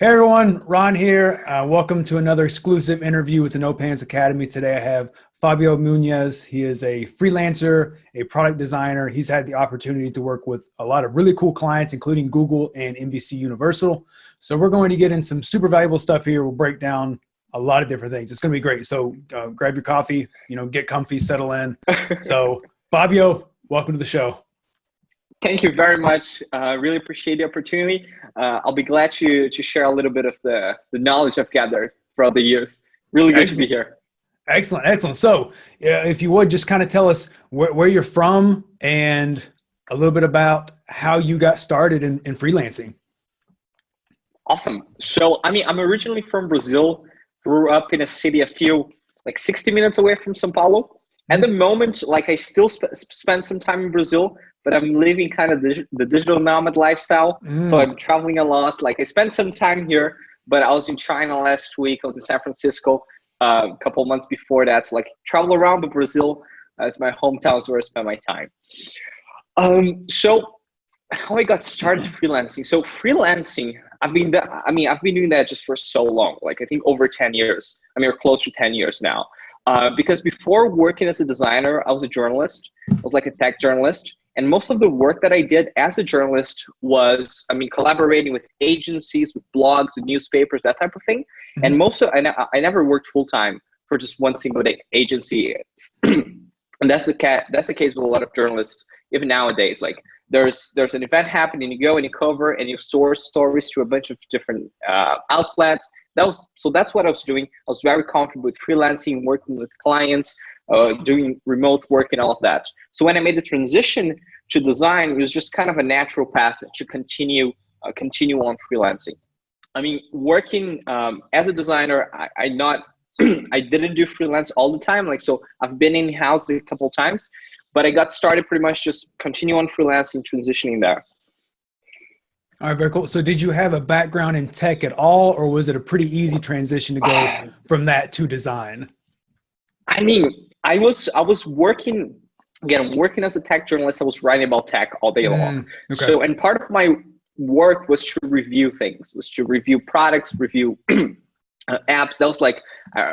Hey everyone, Ron here. Welcome to another exclusive interview with the No Pants Academy. Today I have Fabio Muniz. He is a freelancer, a product designer. He's had the opportunity to work with a lot of really cool clients, including Google and NBC Universal. So we're going to get in some super valuable stuff here. We'll break down a lot of different things. It's going to be great. So grab your coffee, get comfy, settle in. So Fabio, welcome to the show. Thank you very much. Really appreciate the opportunity. I'll be glad to share a little bit of the knowledge I've gathered throughout the years. Really good to be here. Excellent, excellent. So if you would just kind of tell us where you're from and a little bit about how you got started in freelancing. Awesome. So, I'm originally from Brazil, grew up in a city 60 minutes away from São Paulo. At the moment, I still spend some time in Brazil, but I'm living kind of the digital nomad lifestyle. So I'm traveling a lot. I spent some time here, but I was in China last week. I was in San Francisco a couple months before that. So travel around, but Brazil is my hometown, is where I spend my time. So how I got started freelancing. So freelancing, I've been doing that just for so long. I think over 10 years. Or close to 10 years now. Because before working as a designer, I was a journalist. I was a tech journalist. And most of the work that I did as a journalist was, collaborating with agencies, with blogs, with newspapers, that type of thing. And I never worked full-time for just one single agency. And that's the case with a lot of journalists, even nowadays. There's an event happening, you go and you cover and you source stories to a bunch of different outlets. That's what I was doing. I was very comfortable with freelancing, working with clients, doing remote work and all of that. So when I made the transition to design, it was just kind of a natural path to continue on freelancing. Working as a designer, I didn't do freelance all the time. So I've been in-house a couple of times, but I got started pretty much just continue on freelancing, transitioning there. All right, very cool. So did you have a background in tech at all, or was it a pretty easy transition to go from that to design? I was working as a tech journalist. I was writing about tech all day long. Okay. So, and part of my work was to review things, was to review products, review apps. That was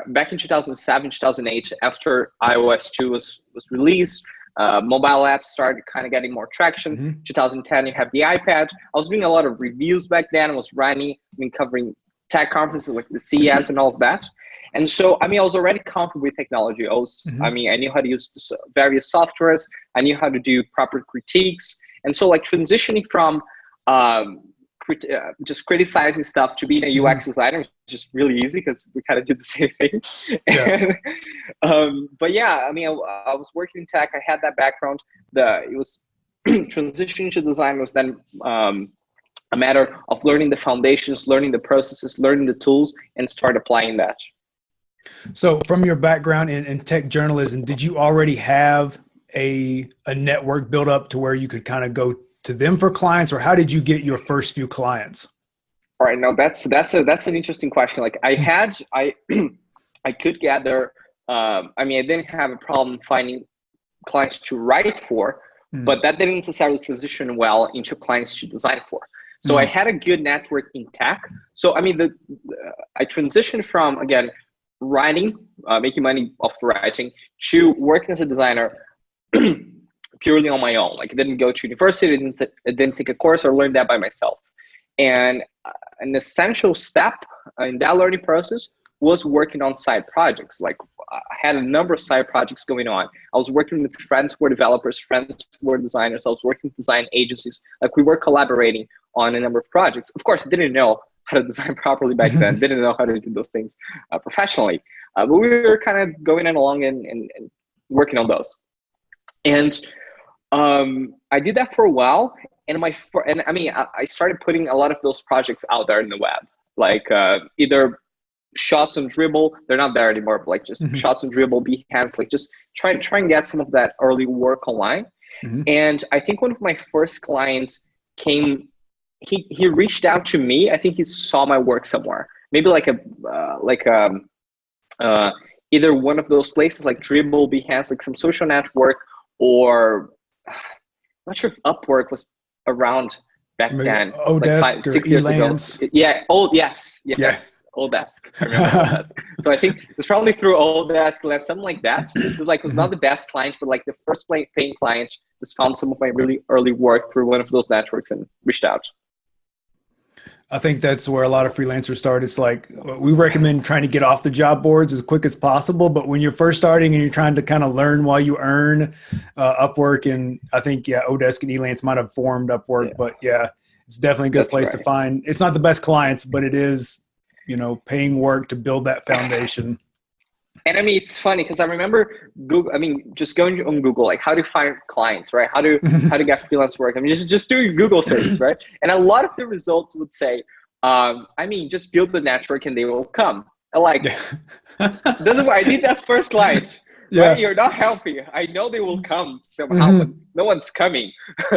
back in 2007, 2008, after iOS 2 was released. Mobile apps started kind of getting more traction. 2010, you have the iPad. I was doing a lot of reviews back then. I was writing, covering tech conferences like the CES and all of that. And so, I was already comfortable with technology. I knew how to use various softwares. I knew how to do proper critiques. And so, transitioning from just criticizing stuff to being a UX designer was just really easy because we kind of did the same thing. Yeah. But yeah, I was working in tech. I had that background. It was transitioning to design was then a matter of learning the foundations, learning the processes, learning the tools, and start applying that. So from your background in tech journalism, did you already have a network built up to where you could kind of go to them for clients, or how did you get your first few clients? All right, now that's an interesting question. I could gather. I didn't have a problem finding clients to write for, but that didn't necessarily transition well into clients to design for. So I had a good network in tech. So I transitioned from, again, writing, making money off writing, to working as a designer purely on my own. I didn't go to university, I didn't take a course or learn that by myself. And an essential step in that learning process was working on side projects. I had a number of side projects going on. I was working with friends who were developers, friends who were designers. I was working with design agencies. We were collaborating on a number of projects. Of course, I didn't know how to design properly back then, didn't know how to do those things professionally. But we were kind of going along and working on those. And I did that for a while. And I started putting a lot of those projects out there in the web, either Shots on Dribble. They're not there anymore, but just Shots on Dribble, Behance, just try and get some of that early work online. And I think one of my first clients came, he reached out to me. I think he saw my work somewhere, maybe either one of those places like Dribble, Behance, some social network, or I'm not sure if Upwork was around back Maybe then, like Odesk five, or 6 years ago. Elance. Yeah. Oh, yes. Yeah. Yes. Odesk. I remember Odesk. So I think it was probably through Odesk, like something like that. It was like, it was not the best client, but like the first paying client just found some of my really early work through one of those networks and reached out. I think that's where a lot of freelancers start. It's like we recommend trying to get off the job boards as quick as possible. But when you're first starting and you're trying to kind of learn while you earn, Upwork and I think Odesk and Elance might have formed Upwork, Yeah, but yeah, it's definitely a good that's place to right. find. It's not the best clients, but it is, paying work to build that foundation. And I mean, it's funny because I remember Google. I mean, just going on Google, like how to find clients, right? How to get freelance work. I mean, just doing Google searches, right? And a lot of the results would say, I mean, just build the network and they will come. And like, Yeah. doesn't I need that first client, right? Yeah. You're not helping. I know they will come somehow, but Hmm. no one's coming,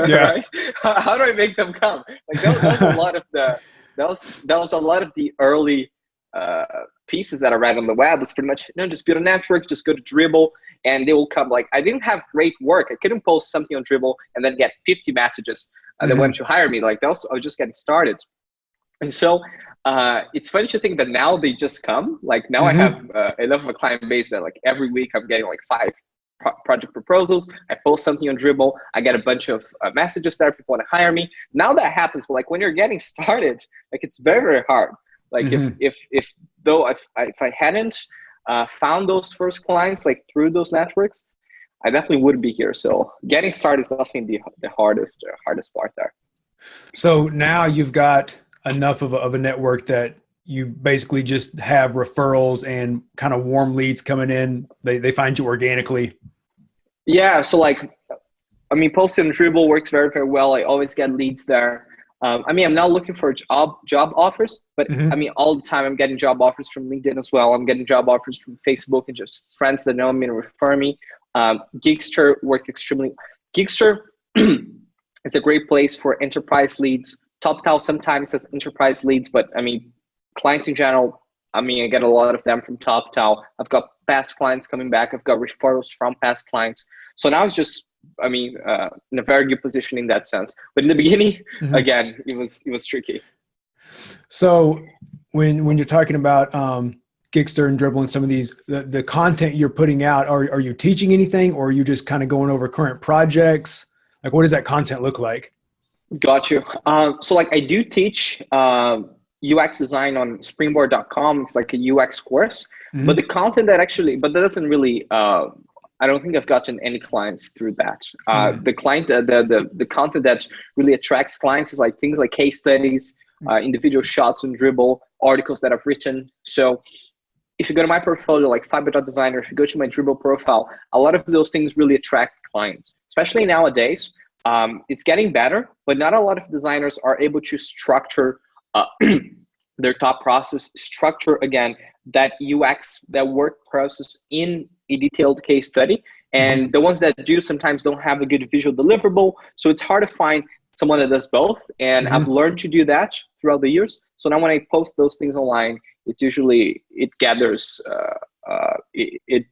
Yeah. right? How do I make them come? Like that was a lot of that was a lot of the early uh, pieces that I read on the web. Was pretty much just build a network, just go to Dribble, and they will come. Like I didn't have great work. I couldn't post something on Dribble and then get 50 messages that Hmm. wanted to hire me. Like that was, I was just getting started. And so it's funny to think that now they just come. Like now I have Hmm. enough of a client base that like every week I'm getting like 5 project proposals. I post something on Dribble. I get a bunch of messages there. People want to hire me. Now that happens, but like when you're getting started, like it's very, very hard. Like Hmm. if I hadn't found those first clients like through those networks, I definitely wouldn't be here. So getting started is definitely the hardest part there. So now you've got enough of a network that you basically just have referrals and kind of warm leads coming in. They find you organically. Yeah. So like, I mean, posting on Dribble works very, very well. I always get leads there. I mean, I'm not looking for job offers, but I Hmm. mean, all the time I'm getting job offers from LinkedIn as well. I'm getting job offers from Facebook and just friends that know me and refer me. Gigster worked extremely. Gigster is a great place for enterprise leads. TopTal sometimes has enterprise leads, but I mean, clients in general. I mean, I get a lot of them from TopTal. I've got past clients coming back. I've got referrals from past clients. So now it's just, I mean, in a very good position in that sense. But in the beginning, Hmm. again, it was tricky. So when you're talking about Gigster and Dribble and some of these, the content you're putting out, are you teaching anything or are you just kind of going over current projects? Like, what does that content look like? Got you. So like I do teach UX design on springboard.com. It's like a UX course, but the Hmm. content but that doesn't really, I don't think I've gotten any clients through that. Hmm. The content that really attracts clients is like things like case studies, individual shots on Dribble, articles that I've written. So if you go to my portfolio, like Fabio.designer, if you go to my Dribble profile, a lot of those things really attract clients, especially nowadays. It's getting better, but not a lot of designers are able to structure their thought process, structure again that UX, that work process in a detailed case study. Hmm. And the ones that do sometimes don't have a good visual deliverable. So it's hard to find someone that does both. And I've Hmm. learned to do that throughout the years. So now when I post those things online, it gathers, it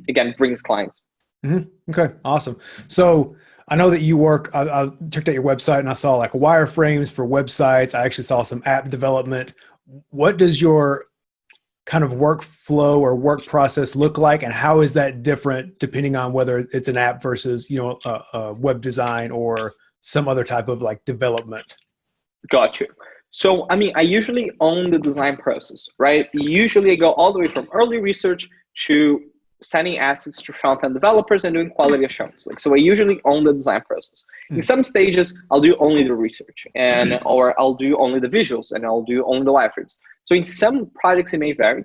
again brings clients. Hmm. Okay, awesome. So I know that you work. I checked out your website and I saw like wireframes for websites. I actually saw some app development. What does your kind of workflow or work process look like, and how is that different depending on whether it's an app versus a web design or some other type of like development? Got you. So, I mean, I usually own the design process, right? Usually I go all the way from early research to sending assets to front-end developers and doing quality assurance. Like, so I usually own the design process. In some stages, I'll do only the research or I'll do only the visuals and I'll do only the wireframes. So in some projects, it may vary.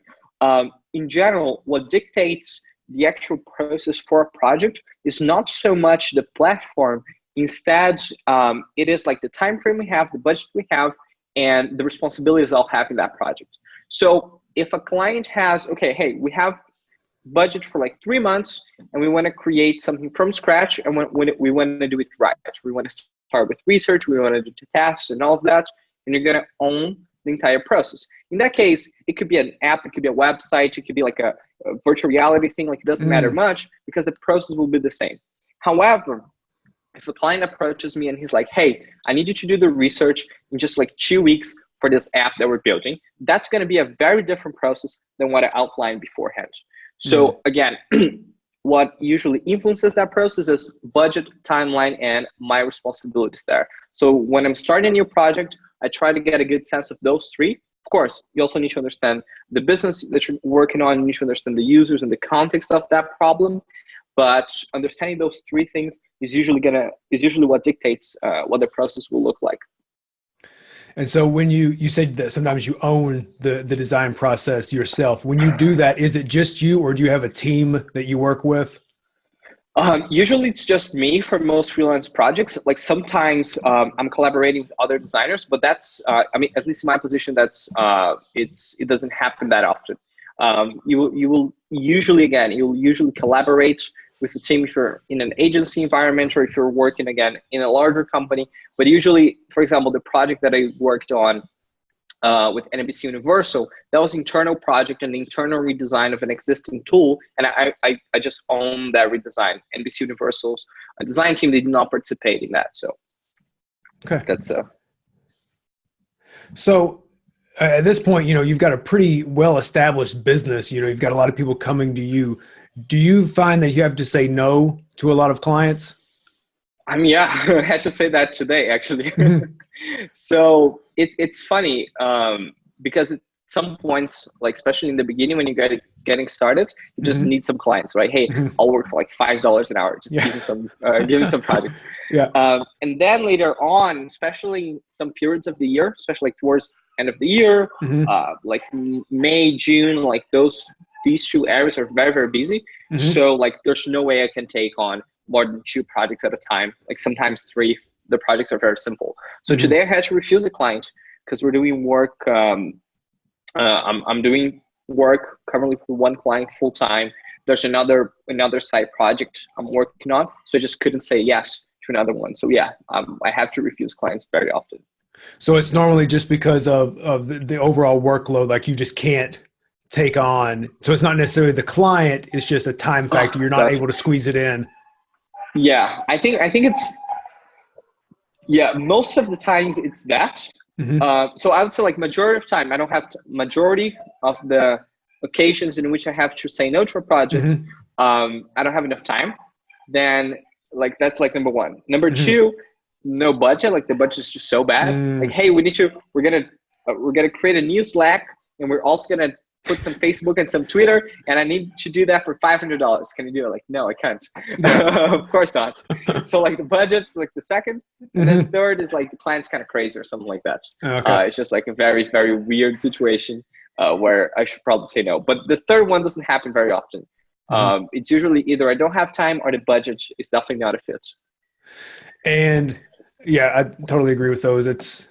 In general, what dictates the actual process for a project is not so much the platform. Instead, it is like the time frame we have, the budget we have, and the responsibilities I'll have in that project. So if a client has, okay, hey, we have budget for like 3 months and we want to create something from scratch and we want to do it right. We want to start with research, we want to do tasks and all of that, and you're going to own the entire process. In that case, it could be an app, it could be a website, it could be like a virtual reality thing, like it doesn't matter Mm. much because the process will be the same. However, if a client approaches me and he's like, hey, I need you to do the research in just like 2 weeks for this app that we're building, that's going to be a very different process than what I outlined beforehand. So again, what usually influences that process is budget, timeline, and my responsibilities there. So when I'm starting a new project, I try to get a good sense of those three. Of course, you also need to understand the business that you're working on. You need to understand the users and the context of that problem. But understanding those three things is usually what dictates what the process will look like. And so when you said that sometimes you own the design process yourself, when you do that, is it just you, or do you have a team that you work with? Usually it's just me for most freelance projects. Like sometimes I'm collaborating with other designers, but that's, I mean, at least in my position, it doesn't happen that often. You'll usually collaborate with the team if you're in an agency environment, or if you're working again in a larger company. But usually, for example, the project that I worked on with NBC Universal, that was internal project and internal redesign of an existing tool, and I just own that redesign. NBC Universal's design team, they did not participate in that, so okay, that's So at this point, you've got a pretty well-established business. You've got a lot of people coming to you. Do you find that you have to say no to a lot of clients? yeah, I had to say that today, actually. So it's funny because at some points, like especially in the beginning when you're getting started, you just need some clients, right? Hey, I'll work for like $5 an hour. Just give me some projects. Yeah. And then later on, especially some periods of the year, especially like towards end of the year, like May, June, like these 2 areas are very, very busy. So like there's no way I can take on more than 2 projects at a time, like sometimes 3 if the projects are very simple. So today I had to refuse a client because we're doing work. I'm doing work currently for one client full time. There's another side project I'm working on, so I just couldn't say yes to another one. So yeah, I have to refuse clients very often. So it's normally just because of the overall workload, like you just can't take on. So it's not necessarily the client, it's just a time factor. You're not able to squeeze it in. Yeah, I think it's, most of the times it's that. So I would say like majority of time, I don't have majority of the occasions in which I have to say no to a project. I don't have enough time. Then like, that's like number one. Number two, no budget. Like the budget is just so bad. Like, hey, we're gonna create a new Slack, and we're also gonna put some Facebook and some Twitter, and I need to do that for $500. Can you do it? Like, no, I can't. Of course not. So like the budget's like the second, and then third is like the client's kind of crazy or something like that. Okay. It's just like a very, very weird situation where I should probably say no. But the third one doesn't happen very often. It's usually either I don't have time or the budget is definitely not a fit. And yeah, I totally agree with those. It's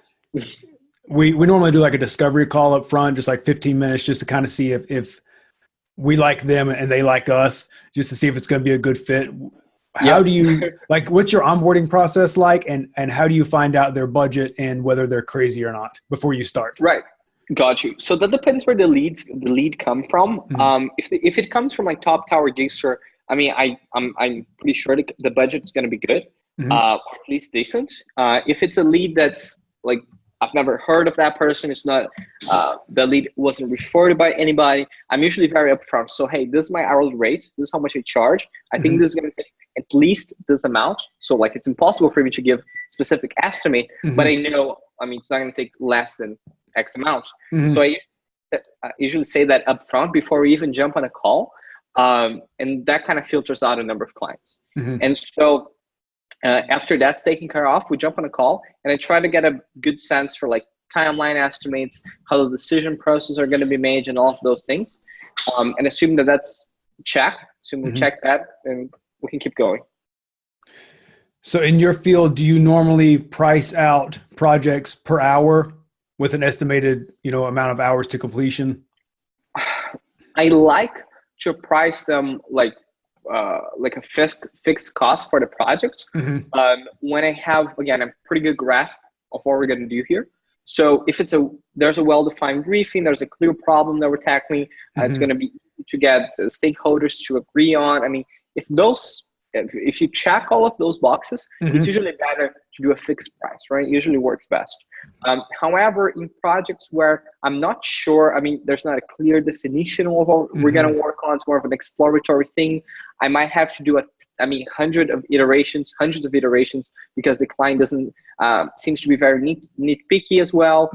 we normally do like a discovery call up front, just like 15 minutes, just to kind of see if we like them and they like us, just to see if it's going to be a good fit. How do you like, what's your onboarding process like, and how do you find out their budget and whether they're crazy or not before you start? Right. Got you. So that depends where the lead come from. If it comes from like top tower gangster, I mean, I'm pretty sure the budget's going to be good, or at least decent. If it's a lead that's like, I've never heard of that person, it's not, the lead wasn't referred by anybody, I'm usually very upfront. So, hey, this is my hourly rate. This is how much I charge. I think this is going to take at least this amount. So like, it's impossible for me to give specific estimate, but I know, I mean, it's not going to take less than X amount. So I usually say that upfront before we even jump on a call. And that kind of filters out a number of clients. And so after that's taken care of, we jump on a call and I try to get a good sense for like timeline estimates, how the decision process are going to be made and all of those things. And assume that that's check. Assume we check that, and we can keep going. So in your field, do you normally price out projects per hour with an estimated, amount of hours to completion? I like to price them like a fixed cost for the project. When I have, again, a pretty good grasp of what we're going to do here. So if there's a well-defined briefing, there's a clear problem that we're tackling, it's going to be easy to get the stakeholders to agree on. I mean, if those if you check all of those boxes, it's usually better to do a fixed price, right? It usually works best. However, in projects where I'm not sure, I mean, there's not a clear definition of what we're going to work on, it's more of an exploratory thing. I might have to do hundreds of iterations, because the client doesn't, seems to be very nitpicky as well.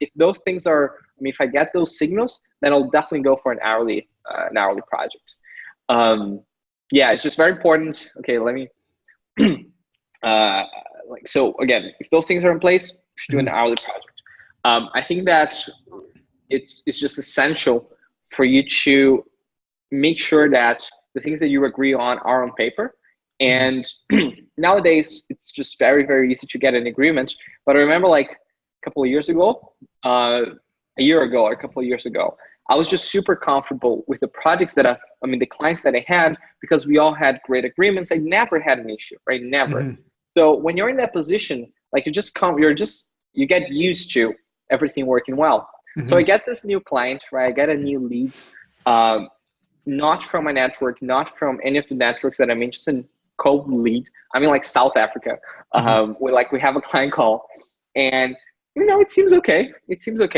If those things are, if I get those signals, then I'll definitely go for an hourly project. Yeah, it's just very important. Okay, let me, so again, if those things are in place, you should do an hourly project. I think that it's just essential for you to make sure that the things that you agree on are on paper. And nowadays, it's just very, very easy to get an agreement. But I remember like a couple of years ago, a year ago or a couple of years ago, I was just super comfortable with the projects that the clients that I had, because we all had great agreements. I never had an issue, right? Never. So when you're in that position, like you get used to everything working well. So I get this new client, right? I get a new lead, not from my network, not from any of the networks that I'm interested in, cold lead. I mean, like South Africa. We have a client call, and it seems okay.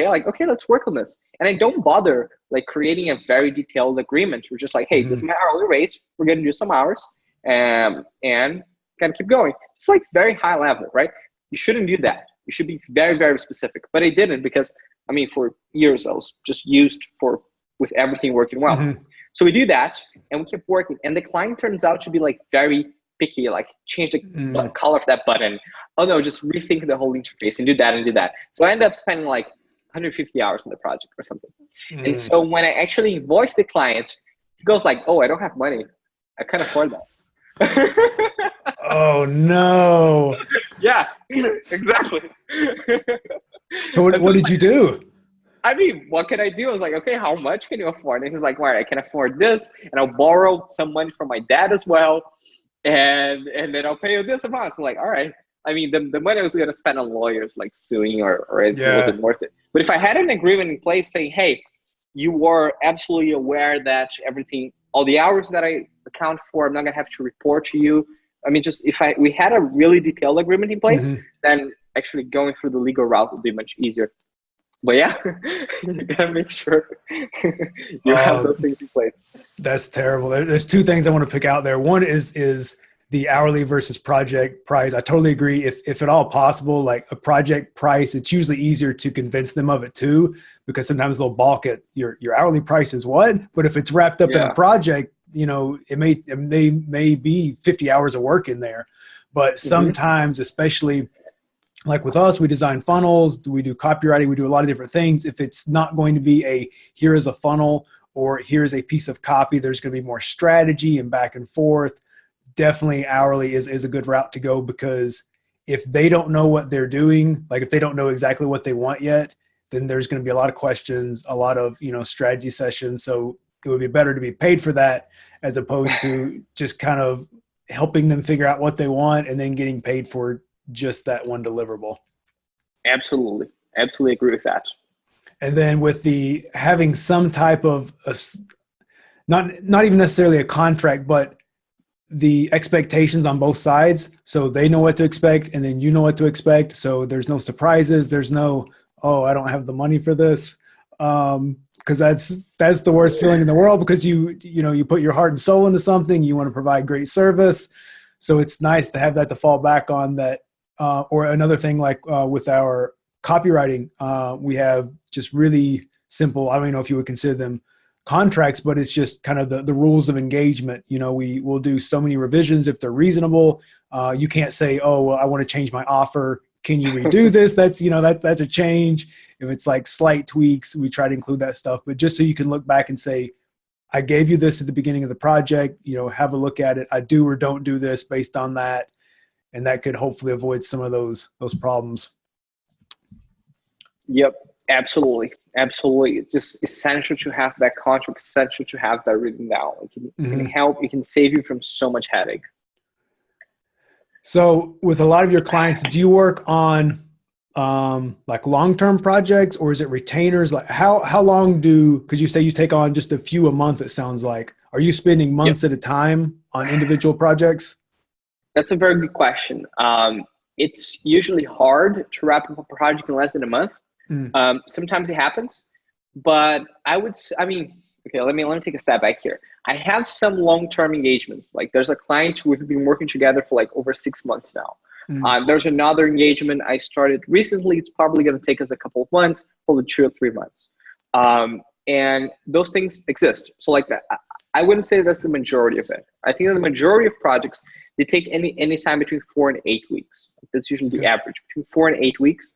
Like, okay, let's work on this. And I don't bother like creating a very detailed agreement. We're just like, hey, this is my hourly rate. We're going to do some hours, and kind of keep going. It's like very high level, right? You shouldn't do that. You should be very, very specific. But I didn't, because for years I was just used with everything working well. So we do that, and we keep working. And the client turns out to be like very picky, like change the color of that button. Oh no, just rethink the whole interface and do that and do that. So I end up spending like 150 hours on the project or something. And so when I actually invoice the client, he goes like, oh, I don't have money. I can't afford that. Oh no. Yeah, exactly. So what did you do? What can I do? I was like, okay, how much can you afford? And he's like, all right, I can afford this, and I'll borrow some money from my dad as well, and then I'll pay you this amount. So like, all right. The money I was going to spend on lawyers, like suing, or it wasn't worth it. But if I had an agreement in place saying, hey, you were absolutely aware that all the hours that I account for, I'm not going to have to report to you. We had a really detailed agreement in place, then actually going through the legal route would be much easier. But yeah, you gotta make sure you have those things in place. That's terrible. There's two things I want to pick out there. One is the hourly versus project price. I totally agree. If at all possible, like a project price, it's usually easier to convince them of it too, because sometimes they'll balk at your hourly price is what. But if it's wrapped up in a project, they may be 50 hours of work in there. But sometimes, especially like with us, we design funnels, we do copywriting, we do a lot of different things. If it's not going to be here is a funnel or here's a piece of copy, there's going to be more strategy and back and forth. Definitely hourly is a good route to go, because if they don't know what they're doing, like if they don't know exactly what they want yet, then there's going to be a lot of questions, a lot of, strategy sessions. So it would be better to be paid for that as opposed to just kind of helping them figure out what they want and then getting paid for just that one deliverable. Absolutely agree with that. And then with the having some type of not even necessarily a contract, but the expectations on both sides, so they know what to expect and then you know what to expect, so there's no surprises, there's no, oh, I don't have the money for this, because that's the worst feeling in the world, because you put your heart and soul into something, you want to provide great service. So it's nice to have that to fall back on. That or another thing, like with our copywriting, we have just really simple, I don't even know if you would consider them contracts, but it's just kind of the rules of engagement. We will do so many revisions if they're reasonable. You can't say, oh, well, I want to change my offer. Can you redo this? That's, that's a change. If it's like slight tweaks, we try to include that stuff, but just so you can look back and say, I gave you this at the beginning of the project, have a look at it. I do or don't do this based on that. And that could hopefully avoid some of those problems. Yep. Absolutely. It's just essential to have that contract, essential to have that written down. It can help, it can save you from so much headache. So with a lot of your clients, do you work on like long-term projects, or is it retainers? Like how long because you say you take on just a few a month, it sounds like. Are you spending Yep. months at a time on individual projects? That's a very good question. It's usually hard to wrap up a project in less than a month. Mm, Sometimes it happens, but I mean, okay, let me take a step back here. I have some long-term engagements. Like there's a client who we've been working together for like over 6 months now. mm, There's another engagement I started recently. It's probably going to take us a couple of months, probably 2 or 3 months. And those things exist. So like that, I wouldn't say that's the majority of it. I think that the majority of projects, they take any time between 4 and 8 weeks. That's usually the okay. average, between 4 and 8 weeks.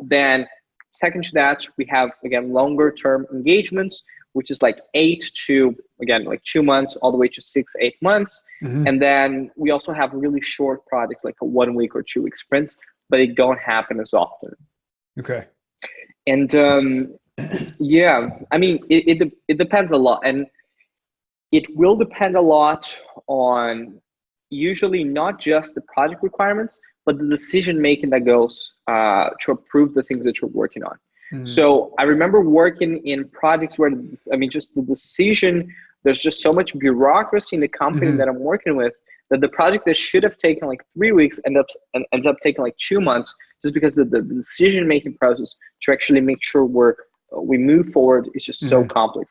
Then second to that, we have, again, longer term engagements, which is like 8 to, again, like 2 months all the way to 6, 8 months. Hmm. And then we also have really short projects like a 1 week or 2 week sprints, but they don't happen as often. Okay. And yeah, I mean, it depends a lot. And it will depend a lot on usually not just the project requirements, but the decision making that goes to approve the things that you're working on. Mm, So I remember working in projects where, I mean, just the decision, there's just so much bureaucracy in the company hmm. that I'm working with that the project that should have taken like 3 weeks ends up taking like 2 months, just because the decision making process to actually make sure we move forward is just so Hmm. complex.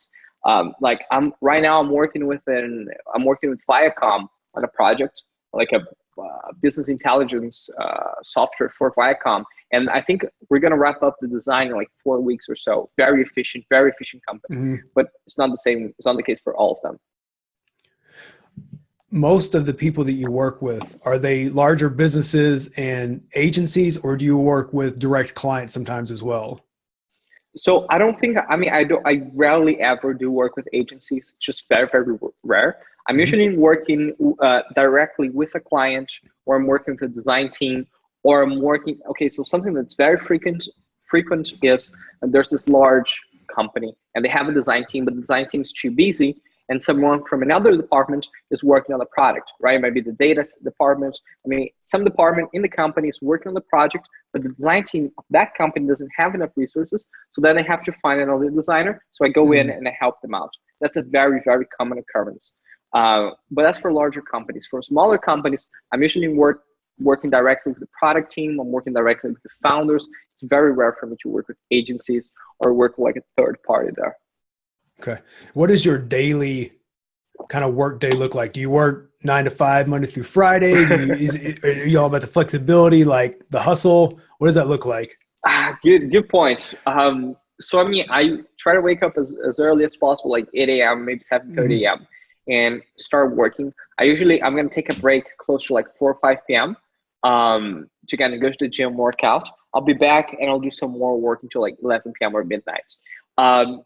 Like right now I'm working with Viacom on a project, like a business intelligence software for Viacom, and I think we're gonna wrap up the design in like 4 weeks or so. Very efficient company, Hmm. but it's not the same. It's not the case for all of them. Most of the people that you work with, are they larger businesses and agencies, or do you work with direct clients sometimes as well? So I don't think, I mean, I rarely ever do work with agencies. It's just very rare. I'm Hmm. usually working directly with a client, or I'm working with a design team, or I'm working, okay, so something that's very frequent is there's this large company and they have a design team, but the design team is too busy, and someone from another department is working on the product, right? It might be the data department. I mean, some department in the company is working on the project, but the design team of that company doesn't have enough resources. So then they have to find another designer. So I go in Mm, and I help them out. That's a very common occurrence. But that's for larger companies. For smaller companies, I'm usually working directly with the product team. I'm working directly with the founders. It's very rare for me to work with agencies or work with like a third party there. okay. What does your daily kind of work day look like? Do you work 9 to 5, Monday through Friday? Are you all about the flexibility, like the hustle? What does that look like? Good point. So I mean, I try to wake up as early as possible, like 8 a.m., maybe 7:30 Hmm. a.m., and start working. I'm gonna take a break close to like 4 or 5 p.m. To kind of go to the gym, workout. I'll be back and I'll do some more work until like 11 p.m. or midnight. Um,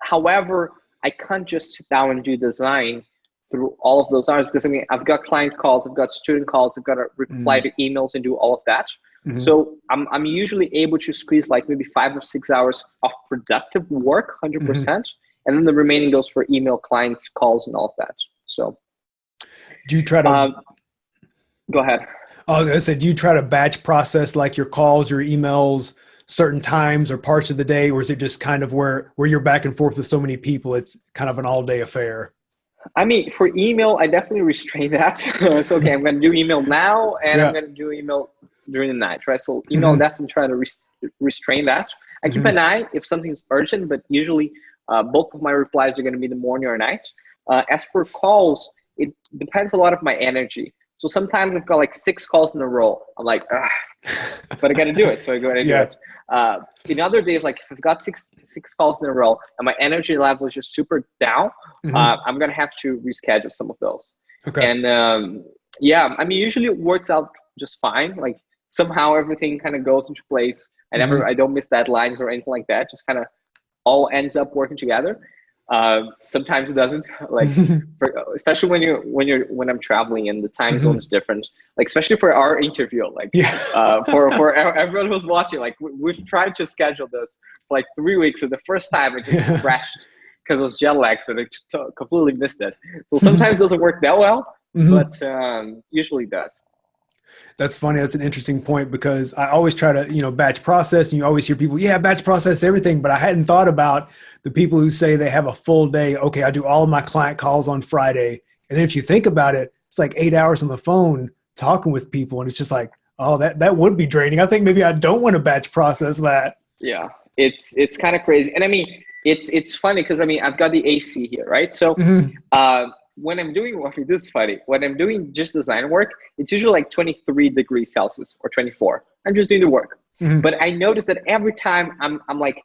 However, I can't just sit down and do design through all of those hours, because I mean, I've got client calls, I've got student calls, I've got to reply Hmm. to emails and do all of that. Hmm. So I'm usually able to squeeze like maybe 5 or 6 hours of productive work, Hmm. 100%, and then the remaining goes for email, clients, calls, and all of that. So Do you try to, um, go ahead. I said, do you try to batch process like your calls, your emails, certain times or parts of the day, or is it just kind of where you're back and forth with so many people, it's kind of an all day affair? I mean, for email, I definitely restrain that. So, okay, I'm going to do email now and I'm Yeah. going to do email during the night, right? So, email, I'm Hmm. definitely trying to restrain that. I keep Hmm. an eye if something's urgent, but usually both of my replies are going to be the morning or night. As for calls, it depends a lot of my energy. So, sometimes I've got like 6 calls in a row. I'm like, ah, but I got to do it. So I go ahead and do Yeah. it. In other days, like if I've got six calls in a row and my energy level is just super down, Hmm. I'm gonna have to reschedule some of those. Okay. And yeah, I mean, usually it works out just fine. Like somehow everything kind of goes into place. Hmm. I don't miss deadlines or anything like that. Just kind of all ends up working together. Sometimes it doesn't. Like, especially when I'm traveling and the time zone Hmm. is different. Like, especially for our interview, like Yeah. for everyone who's watching, like we've tried to schedule this for like 3 weeks, and the first time it just Yeah. crashed because it was jet lagged and it completely missed it. So sometimes it doesn't work that well, Hmm. but usually it does. That's funny. That's an interesting point because I always try to, batch process, and you always hear people, yeah, batch process everything. But I hadn't thought about the people who say they have a full day. Okay, I do all of my client calls on Friday. And then if you think about it, it's like 8 hours on the phone talking with people. And it's just like, oh, that would be draining. I think maybe I don't want to batch process that. Yeah, it's kind of crazy. And I mean, it's funny because I mean, I've got the AC here, right? So when I'm doing, well, this is funny. When I'm doing just design work, it's usually like 23 degrees Celsius or 24. I'm just doing the work. But I notice that every time I'm like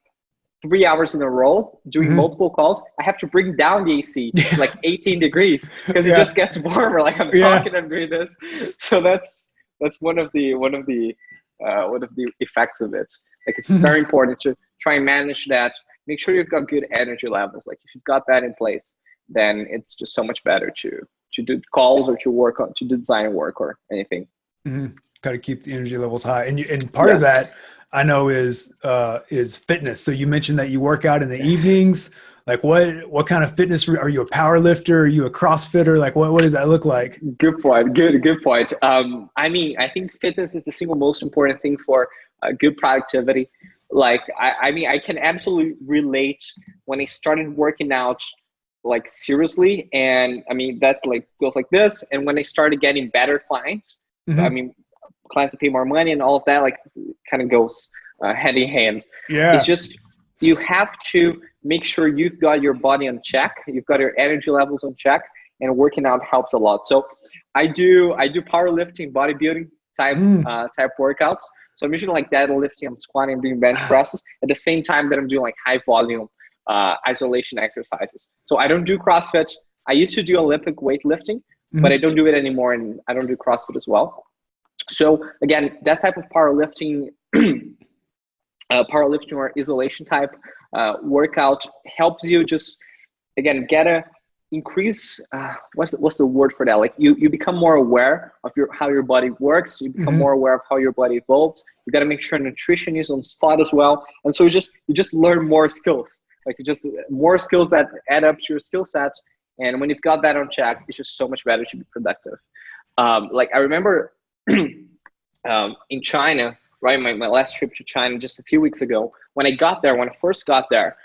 3 hours in a row doing multiple calls, I have to bring down the AC to like 18 degrees because it just gets warmer. Like I'm talking, I'm doing this. So that's one of the effects of it. Like it's very important to try and manage that. Make sure you've got good energy levels. Like if you've got that in place, then it's just so much better to do calls or to work on, to do design work or anything. Got to keep the energy levels high. And part of that I know is fitness. So you mentioned that you work out in the evenings. Like what kind of fitness are you? A power lifter? Are you a CrossFitter? Like what does that look like? Good point. Good point. I mean, I think fitness is the single most important thing for good productivity. Like I mean, I can absolutely relate when I started working out like seriously, and I mean that's like goes like this. And when I started getting better clients, I mean clients that pay more money and all of that, like kind of goes hand in hand. It's just you have to make sure you've got your body on check, you've got your energy levels on check, and working out helps a lot. So I do powerlifting, bodybuilding type workouts. So I'm usually like deadlifting, I'm squatting, I'm doing bench presses at the same time that I'm doing like high volume isolation exercises. So I don't do CrossFit. I used to do Olympic weightlifting, but I don't do it anymore, and I don't do CrossFit as well. So again, that type of powerlifting, or isolation type workout helps you just again get a increase. What's the word for that? Like you become more aware of how your body works. You become more aware of how your body evolves. You got to make sure nutrition is on spot as well. And so you just learn more skills. Like just more skills that add up to your skill sets. And when you've got that on check, it's just so much better to be productive. Like I remember in China, right? My last trip to China just a few weeks ago, when I first got there,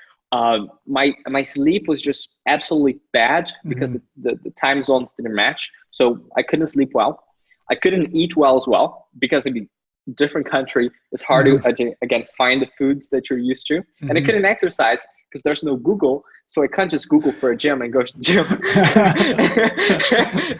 my sleep was just absolutely bad because the time zones didn't match. So I couldn't sleep well. I couldn't eat well as well because it'd be different country. It's hard to, again, find the foods that you're used to. And I couldn't exercise because there's no Google. So I can't just Google for a gym and go to the gym.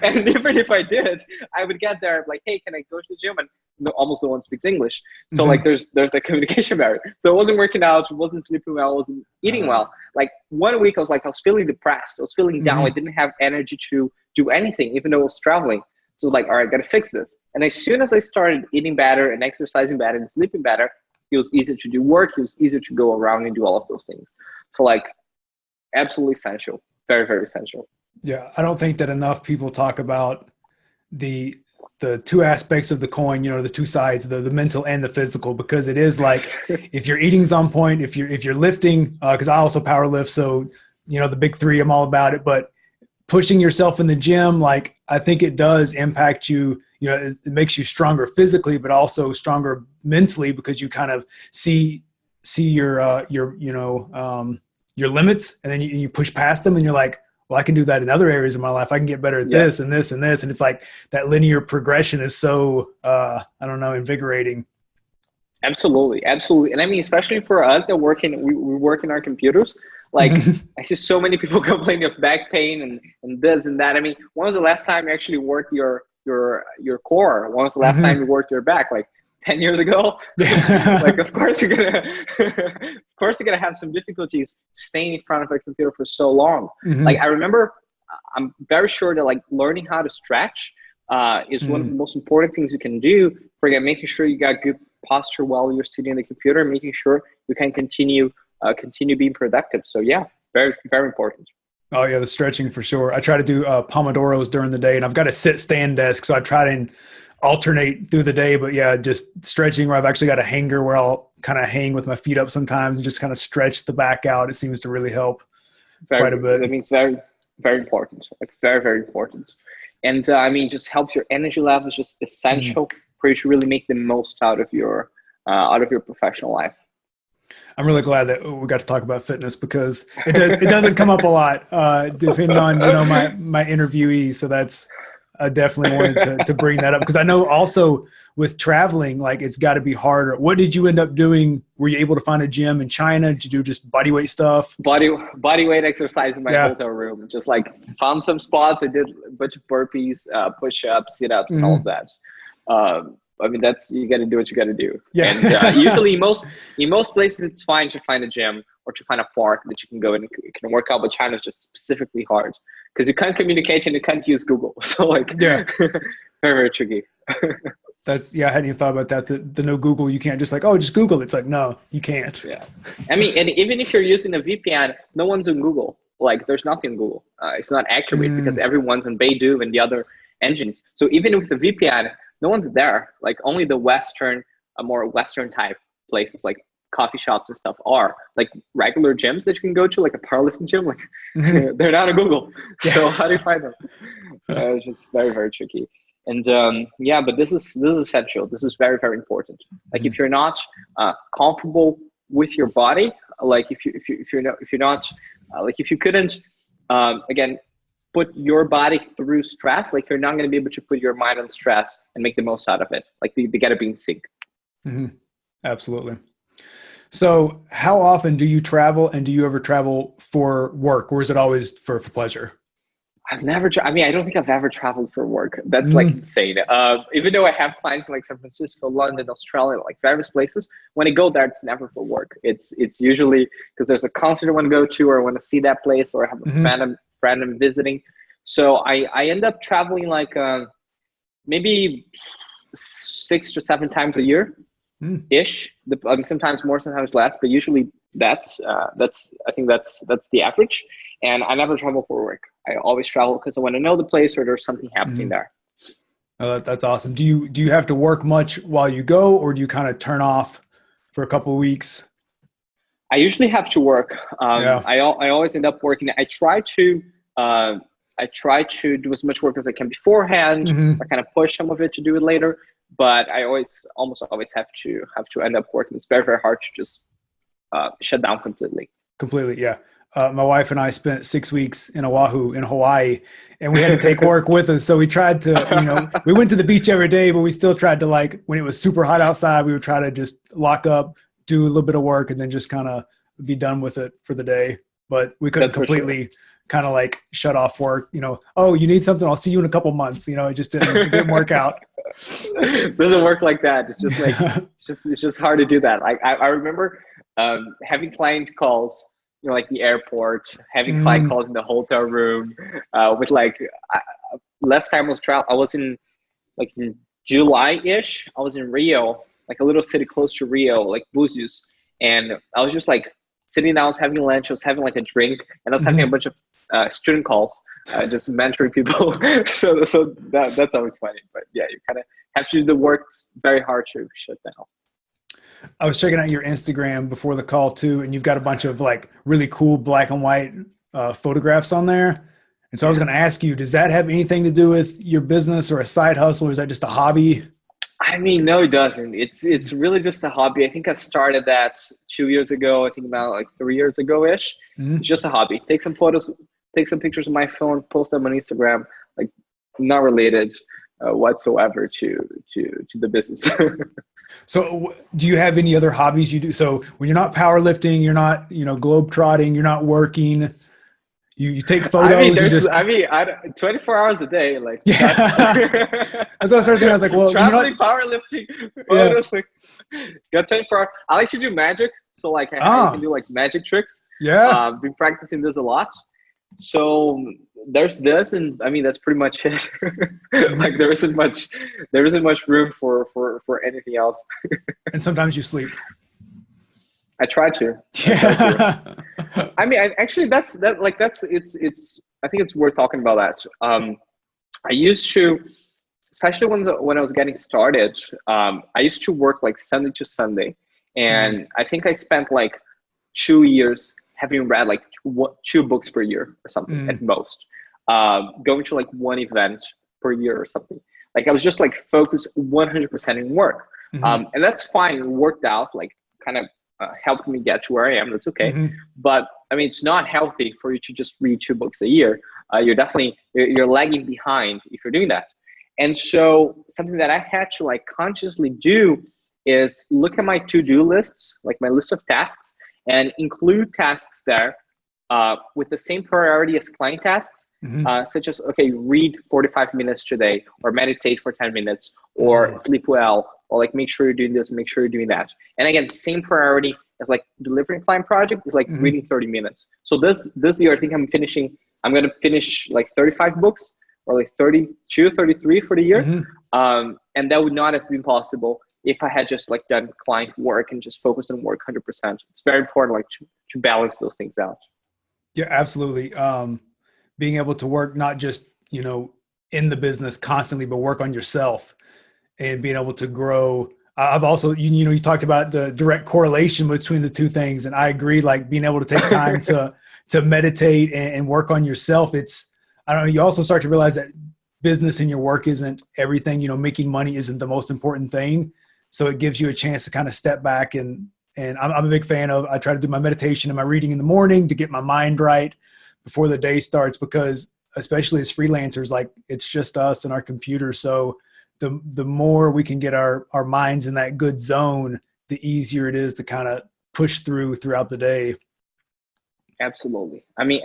And even if I did, I would get there like, hey, can I go to the gym? And almost no one speaks English. So like there's that communication barrier. So I wasn't working out, wasn't sleeping well, wasn't eating well. Like 1 week I was feeling depressed. I was feeling down. I didn't have energy to do anything, even though I was traveling. So like, all right, got to fix this. And as soon as I started eating better and exercising better and sleeping better, it was easier to do work. It was easier to go around and do all of those things. So like, absolutely essential. Very, very essential. Yeah. I don't think that enough people talk about the two aspects of the coin, the two sides, the mental and the physical, because it is like, if your eating's on point, if you're lifting, cause I also power lift. So, the big three, I'm all about it, but pushing yourself in the gym, like I think it does impact you. It makes you stronger physically, but also stronger mentally because you kind of see your limits, and then you push past them, and you're like, well, I can do that in other areas of my life. I can get better at this and this and this. And it's like that linear progression is so, invigorating. Absolutely. Absolutely. And I mean, especially for us that we work in our computers, like I see so many people complaining of back pain and this and that. I mean, when was the last time you actually worked your core? When was the last time you worked your back? Like 10 years ago? Like, of course you're gonna have some difficulties staying in front of a computer for so long. Like I remember, I'm very sure that like learning how to stretch is one of the most important things you can do for making sure you got good posture while you're sitting on the computer, and making sure you can continue being productive. So yeah, very, very important. Oh yeah, the stretching for sure. I try to do Pomodoros during the day, and I've got a sit-stand desk, so I try to alternate through the day. But yeah, just stretching, where I've actually got a hanger where I'll kind of hang with my feet up sometimes and just kind of stretch the back out. It seems to really help quite a bit. That means very, very important. Like very, very important. And I mean, just helps your energy levels, just essential for you to really make the most out of your professional life. I'm really glad that we got to talk about fitness because it doesn't come up a lot, depending on, my interviewees. So that's, I definitely wanted to bring that up because I know also with traveling, like it's got to be harder. What did you end up doing? Were you able to find a gym in China? Did you do just body weight stuff? Body weight exercise in my hotel room. Just like found some spots. I did a bunch of burpees, push-ups, sit-ups, and all of that. I mean, you got to do what you got to do. Yeah. And usually, in most places, it's fine to find a gym or to find a park that you can go and you can work out. But China is just specifically hard because you can't communicate and you can't use Google. So very, very tricky. I hadn't even thought about that. The no Google, you can't just just Google. It's like, no, you can't. Yeah. I mean, and even if you're using a VPN, no one's on Google. Like there's nothing on Google. It's not accurate because everyone's on Baidu and the other engines. So even with the VPN, no one's there. Like only the more Western type places like coffee shops and stuff are. Like regular gyms that you can go to, like a powerlifting gym, like they're not on Google. Yeah. So how do you find them? It's just very, very tricky. And but this is essential. This is very, very important. Like if you're not comfortable with your body, like if you couldn't again put your body through stress, like you're not going to be able to put your mind on stress and make the most out of it. Like they got to be in sync. Absolutely. So how often do you travel, and do you ever travel for work, or is it always for pleasure? I don't think I've ever traveled for work. That's like insane. Even though I have clients in like San Francisco, London, Australia, like various places, when I go there, it's never for work. It's usually because there's a concert I want to go to, or I want to see that place, or I have a friend I'm visiting. So I end up traveling like maybe 6 to 7 times a year ish. Sometimes more, sometimes less, but usually that's I think that's the average. And I never travel for work. I always travel because I want to know the place or there's something happening there. Oh, that's awesome. Do you have to work much while you go, or do you kind of turn off for a couple of weeks? I usually have to work. I always end up working. I try to do as much work as I can beforehand. I kind of push some of it to do it later, but I almost always have to end up working. It's very, very hard to just shut down completely. Completely, yeah. My wife and I spent 6 weeks in Oahu in Hawaii, and we had to take work with us. So we tried to, we went to the beach every day, but we still tried to, like, when it was super hot outside, we would try to just lock up, do a little bit of work, and then just kind of be done with it for the day. But we couldn't completely kind of like shut off work, oh, you need something, I'll see you in a couple months. It just didn't work out. It doesn't work like that. It's just like, it's just hard to do that. I remember having client calls, like the airport, having client calls in the hotel room, with like last time I was in July-ish. I was in Rio, like a little city close to Rio, like Búzios, and I was just like sitting down, I was having lunch, I was having like a drink, and I was having a bunch of student calls, just mentoring people. so that's always funny. But yeah, you kind of have to do the work. It's very hard to shut down. I was checking out your Instagram before the call too, and you've got a bunch of like really cool black and white photographs on there. And so I was going to ask you, does that have anything to do with your business or a side hustle, or is that just a hobby? I mean, no, it doesn't. It's really just a hobby. I think I've started that 2 years ago. I think about like 3 years ago-ish. It's just a hobby. Take some photos, take some pictures of my phone, post them on Instagram, like not related whatsoever to the business. So do you have any other hobbies you do? So when you're not powerlifting, you're not, globe trotting, you're not working, you take photos. 24 hours a day, like. Yeah. That's what I started thinking. I was like, well, traveling, powerlifting, photos, like, got 24 hours. I like to do magic. So like I can do like magic tricks. Yeah. Been practicing this a lot. So there's this, and I mean that's pretty much it. Like there isn't much room for anything else. And sometimes you sleep. I try to. Yeah. I mean, I think it's worth talking about that. I used to, especially when I was getting started, I used to work like Sunday to Sunday, and I think I spent like 2 years having read like 2 books per year or something at most, going to like one event per year or something. Like I was just like focused 100% in work. And that's fine. It worked out, like kind of helped me get to where I am. That's okay. But I mean, it's not healthy for you to just read 2 books a year. You're definitely, you're lagging behind if you're doing that. And so something that I had to like consciously do is look at my to-do lists, like my list of tasks, and include tasks there with the same priority as client tasks, such as, okay, read 45 minutes today, or meditate for 10 minutes, or sleep well, or like make sure you're doing this, make sure you're doing that. And again, same priority as like delivering client project is like reading 30 minutes. So this year, I think I'm going to finish like 35 books, or like 32, 33 for the year. And that would not have been possible if I had just like done client work and just focused on work 100%. It's very important like to balance those things out. Yeah, absolutely. Being able to work, not just, in the business constantly, but work on yourself and being able to grow. I've also, you talked about the direct correlation between the two things. And I agree, like being able to take time to meditate and work on yourself. I don't know, you also start to realize that business and your work isn't everything, making money isn't the most important thing. So it gives you a chance to kind of step back and I'm a big fan of, I try to do my meditation and my reading in the morning to get my mind right before the day starts, because especially as freelancers, like it's just us and our computers. So the more we can get our minds in that good zone, the easier it is to kind of push throughout the day. Absolutely. I mean,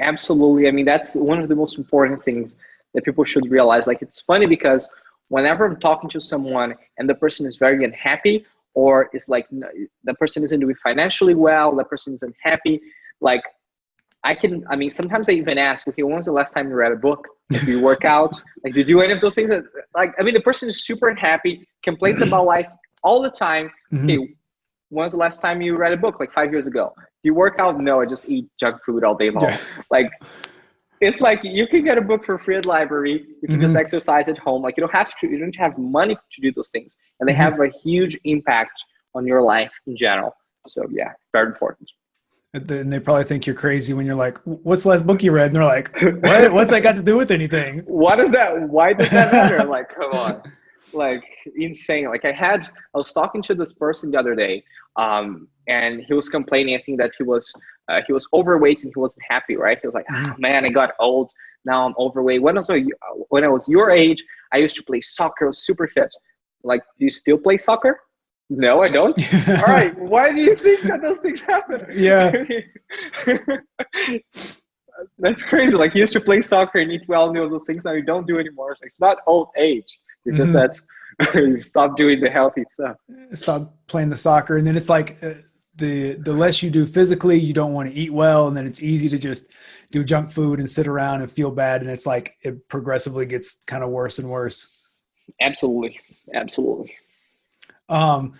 that's one of the most important things that people should realize. Like, it's funny because whenever I'm talking to someone and the person is very unhappy, or it's like the person isn't doing financially well, the person isn't happy, like sometimes I even ask, okay, when was the last time you read a book? Like, do you work out? Like, do you do any of those things? The person is super unhappy, complains about life all the time. Okay, when was the last time you read a book? Like 5 years ago. Do you work out? No, I just eat junk food all day long. Yeah. Like, it's like you can get a book for free at library. You can just exercise at home. Like, you don't have money to do those things. And they have a huge impact on your life in general. So yeah, very important. And they probably think you're crazy when you're like, what's the last book you read? And they're like, what? What's that got to do with anything? What is that? Why does that matter? Like, come on. Like, insane. Like, I was talking to this person the other day, and he was complaining, I think, that he was overweight and he wasn't happy, right? He was like, man, I got old. Now I'm overweight. When I was your age, I used to play soccer. I was super fit. Like, do you still play soccer? No, I don't. All right. Why do you think that those things happen? Yeah. That's crazy. Like, you used to play soccer and eat well and do those things. Now you don't do anymore. It's not old age. It's just that you stop doing the healthy stuff. Stop playing the soccer. And then it's like the less you do physically, you don't want to eat well. And then it's easy to just do junk food and sit around and feel bad. And it's like it progressively gets kind of worse and worse. Absolutely. Absolutely.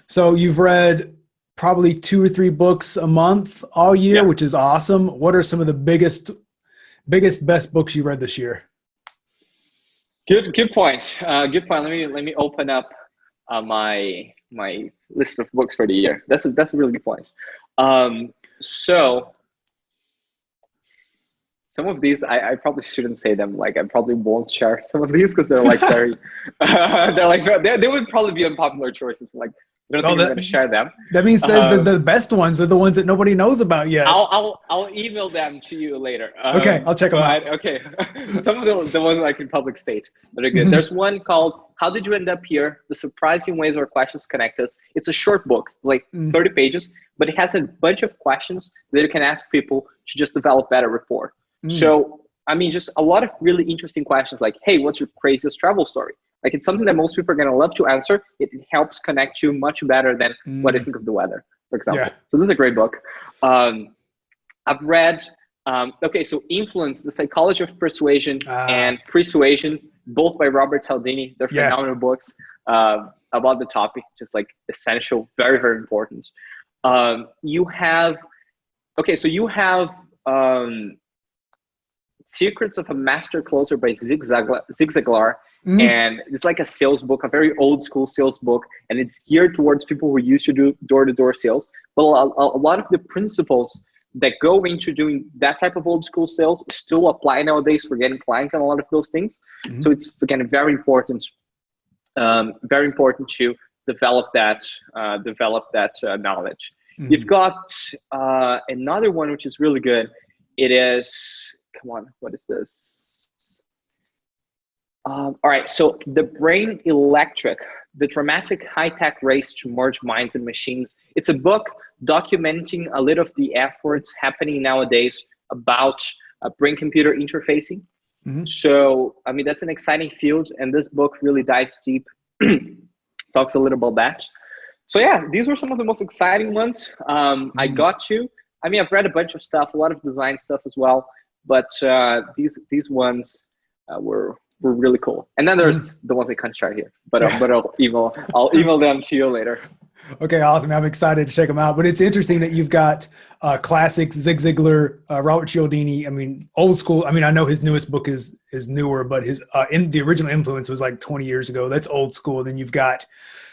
So you've read probably 2 or 3 books a month all year, which is awesome. What are some of the biggest, best books you read this year? Good point. Good point. Let me open up my list of books for the year. That's a really good point. So some of these I probably shouldn't say them. Like, I probably won't share some of these because they're like very they would probably be unpopular choices. Like, I don't think I'm going to share them. That means the best ones are the ones that nobody knows about yet. I'll email them to you later. Okay, I'll check them out. Okay, some of the ones like in public state that are good. There's one called "How Did You End Up Here? The Surprising Ways Our Questions Connect Us." It's a short book, like 30 pages, but it has a bunch of questions that you can ask people to just develop better rapport. So, I mean, just a lot of really interesting questions like, hey, what's your craziest travel story? Like, it's something that most people are going to love to answer. It helps connect you much better than what I think of the weather, for example. Yeah. So this is a great book. I've read, so Influence, The Psychology of Persuasion and Persuasion, both by Robert Cialdini. They're phenomenal books about the topic, just like essential, very, very important. You have Secrets of a Master Closer by Zig Ziglar. And it's like a sales book, a very old school sales book, and it's geared towards people who used to do door-to-door sales. But a lot of the principles that go into doing that type of old school sales still apply nowadays for getting clients and a lot of those things. So it's, again, very important to develop that knowledge. You've got another one which is really good. It is, come on, what is this? All right, so The Brain Electric, the dramatic high-tech race to merge minds and machines. It's a book documenting a little of the efforts happening nowadays about brain-computer interfacing. So, I mean, that's an exciting field, and this book really dives deep, talks a little about that. So yeah, these were some of the most exciting ones. I've read a bunch of stuff, a lot of design stuff as well, but these ones were really cool. And then there's the ones I can't share here, but I'll email them to you later. Okay, awesome. I'm excited to check them out. But it's interesting that you've got classics, Zig Ziglar, Robert Cialdini. I mean, old school. I mean, I know his newest book is newer, but his the original influence was like 20 years ago. That's old school. Then you've got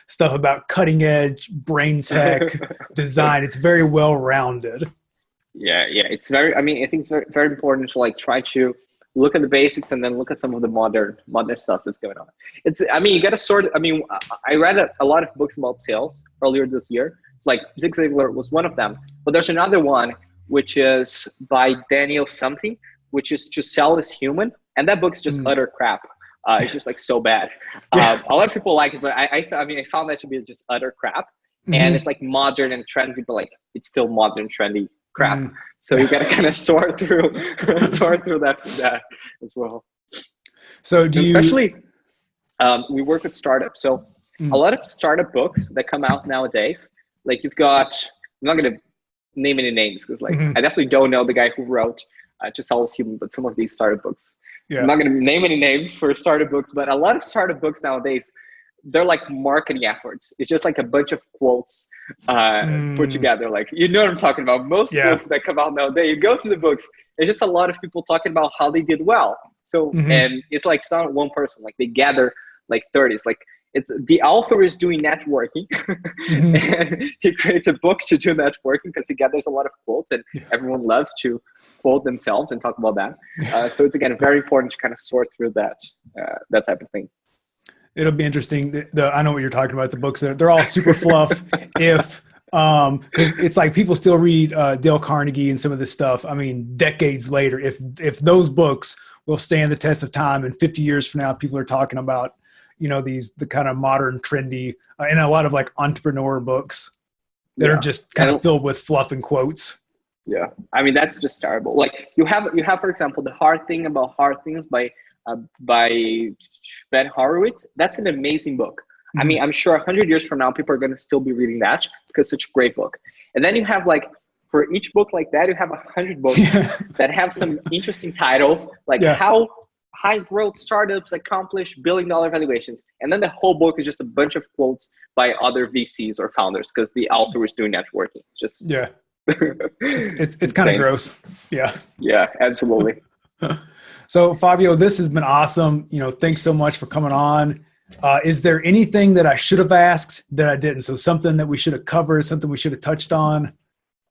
stuff about cutting edge brain tech design. It's very well rounded. Yeah. It's very. I mean, I think it's very, very important to like try to look at the basics and then look at some of the modern stuff that's going on. It's, I mean, you got to sort. I mean, I read a lot of books about sales earlier this year. Like Zig Ziglar was one of them, but there's another one which is by Daniel something, which is To Sell is Human, and that book's just utter crap. It's just like so bad. A lot of people like it, but I found that to be just utter crap. And it's like modern and trendy, but like it's still modern, trendy crap. So you got to kind of sort through that as well. So especially we work with startups. So a lot of startup books that come out nowadays, like you've got, I'm not going to name any names because like I definitely don't know the guy who wrote To Sell is Human, but some of these startup books. Yeah. I'm not going to name any names for startup books, but a lot of startup books nowadays, they're like marketing efforts. It's just like a bunch of quotes put together. Like, you know what I'm talking about. Most books that come out nowadays, you go through the books, it's just a lot of people talking about how they did well. So, and it's like, it's not one person, like they gather like 30s, like it's the author is doing networking and he creates a book to do networking because he gathers a lot of quotes and everyone loves to quote themselves and talk about that. So it's, again, very important to kind of sort through that type of thing. It'll be interesting. I know what you're talking about. The books, they're all super fluff. Because it's like people still read Dale Carnegie and some of this stuff. I mean, decades later, if those books will stand the test of time, and 50 years from now, people are talking about, you know, the kind of modern, trendy, and a lot of like entrepreneur books that are just kind of filled with fluff and quotes. Yeah, I mean, that's just terrible. Like you have, for example, The Hard Thing About Hard Things by Ben Horowitz. That's an amazing book. I mean, I'm sure 100 years from now, people are going to still be reading that because it's such a great book. And then you have like, for each book like that, you have 100 books that have some interesting title, like how high growth startups accomplish billion-dollar valuations. And then the whole book is just a bunch of quotes by other VCs or founders because the author is doing networking. It's just it's kind of gross. Yeah, absolutely. So Fabio, this has been awesome. You know, thanks so much for coming on. Is there anything that I should have asked that I didn't? So something that we should have covered, something we should have touched on?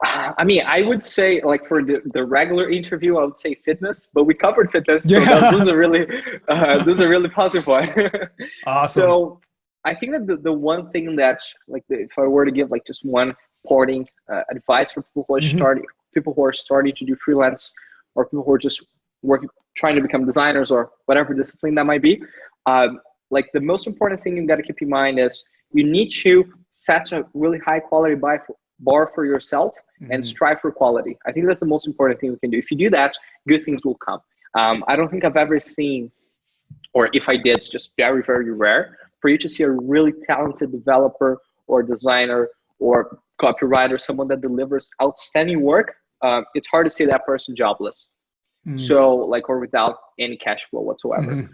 I mean, I would say like for the regular interview, I would say fitness, but we covered fitness. So that was a really positive one. Awesome. So I think that the one thing that like if I were to give like just one parting advice for people who are starting to do freelance, or people who are just trying to become designers or whatever discipline that might be, like the most important thing you got to keep in mind is you need to set a really high quality bar for yourself and strive for quality. I think that's the most important thing we can do. If you do that, good things will come. I don't think I've ever seen, or if I did, it's just very, very rare for you to see a really talented developer or designer or copywriter, someone that delivers outstanding work. It's hard to see that person jobless. So like, or without any cash flow whatsoever.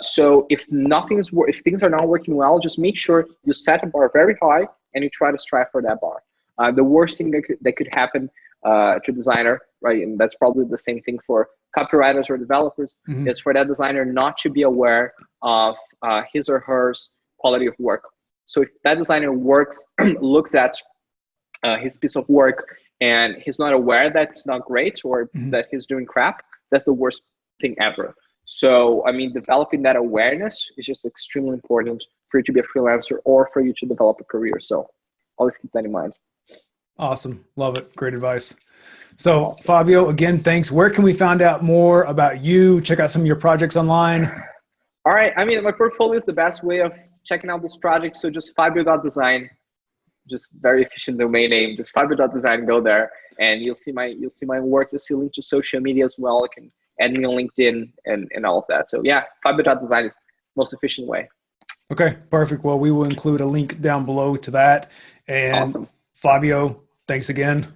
So if things are not working well, just make sure you set a bar very high and you try to strive for that bar. The worst thing that could happen to a designer, right, and that's probably the same thing for copywriters or developers, is for that designer not to be aware of his or her quality of work. So if that designer looks at his piece of work and he's not aware that it's not great or that he's doing crap, that's the worst thing ever. So, I mean, developing that awareness is just extremely important for you to be a freelancer or for you to develop a career. So always keep that in mind. Awesome. Love it. Great advice. So Fabio, again, thanks. Where can we find out more about you? Check out some of your projects online. All right. I mean, my portfolio is the best way of checking out those projects. So just Fabio.design, just very efficient domain name, just Fabio.design, go there and you'll see my work. You'll see a link to social media as well. You can add me on LinkedIn and all of that. So yeah, Fabio.design is the most efficient way. Okay, perfect. Well, we will include a link down below to that. And Awesome. Fabio, thanks again.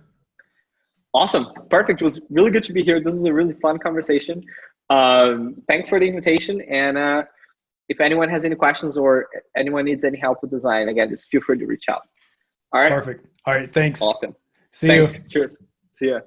Awesome. Perfect. It was really good to be here. This was a really fun conversation. Thanks for the invitation. And if anyone has any questions or anyone needs any help with design, again, just feel free to reach out. All right. Perfect. All right. Thanks. Awesome. See Thanks. you. Cheers. See ya.